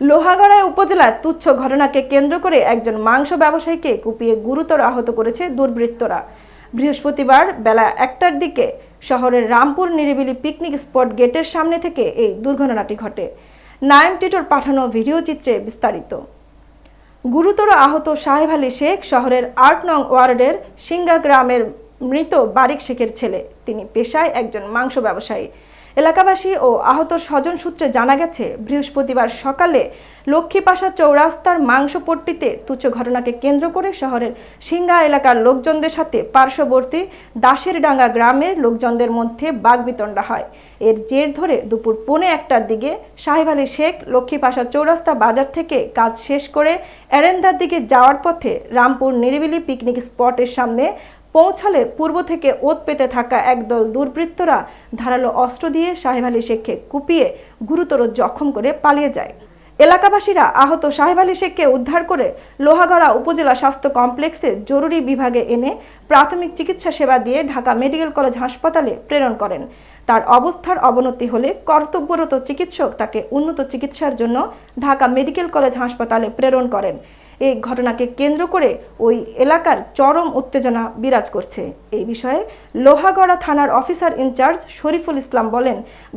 লোহাগড়া উপজেলার তুচ্ছ ঘটনাকে কেন্দ্র করে একজন মাংস ব্যবসায়ীকে কুপিয়ে গুরুতর আহত করেছে দুর্বৃত্তরা। বৃহস্পতিবার বেলা ১টার দিকে শহরের রামপুর নিরিবিলি পিকনিক স্পট গেটের সামনে থেকে এই দুর্ঘটনাটি ঘটে। নাইম টিটোর পাঠানো ভিডিও চিত্রে বিস্তারিত। গুরুতর আহত সাহেব আলী শেখ শহরের ৮ নং ওয়ার্ডের সিঙ্গা গ্রামের মৃত বারিক শেখের ছেলে। তিনি পেশায় একজন মাংস ব্যবসায়ী। এলাকাবাসী ও আহত স্বজন সূত্রে জানা গেছে, বৃহস্পতিবার সকালে লক্ষ্মীপাশা চৌরাস্তার মাংসপট্টিতে তুচ্ছ ঘটনাকে কেন্দ্র করে শহরের সিঙ্গা এলাকার লোকজনদের সাথে পার্শ্ববর্তী দাসেরডাঙ্গা গ্রামের লোকজনদের মধ্যে বাগবিতণ্ডা হয়। এর জের ধরে দুপুর ১:১টার দিকে সাহেব আলী শেখ লক্ষ্মীপাশা চৌরাস্তা বাজার থেকে কাজ শেষ করে এরেন্দার দিকে যাওয়ার পথে রামপুর নিরিবিলি পিকনিক স্পটের সামনে পৌঁছালে পূর্ব থেকে ওত পেতে থাকা একদল দুর্বৃত্তরা ধারালো অস্ত্র দিয়ে সাহেব আলী শেখকে কুপিয়ে গুরুতর জখম করে পালিয়ে যায়। এলাকাবাসীরা আহত সাহেব আলী শেখকে উদ্ধার করে লোহাগড়া উপজেলা স্বাস্থ্য কমপ্লেক্সে জরুরি বিভাগে এনে প্রাথমিক চিকিৎসা সেবা দিয়ে ঢাকা মেডিকেল কলেজ হাসপাতালে প্রেরণ করেন। তার অবস্থার অবনতি হলে কর্তব্যরত চিকিৎসক তাকে উন্নত চিকিৎসার জন্য ঢাকা মেডিকেল কলেজ হাসপাতালে প্রেরণ করেন। এই ঘটনাকে কেন্দ্র করে ওই এলাকার চরম উত্তেজনা বিরাজ করছে। এই বিষয়ে লোহাগড়া থানার অফিসার ইনচার্জ শরীফুল ইসলাম বলেন,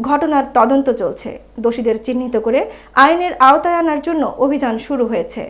ঘটনার তদন্ত চলছে। দোষীদের চিহ্নিত করে আইনের আওতায় আনার জন্য অভিযান শুরু হয়েছে।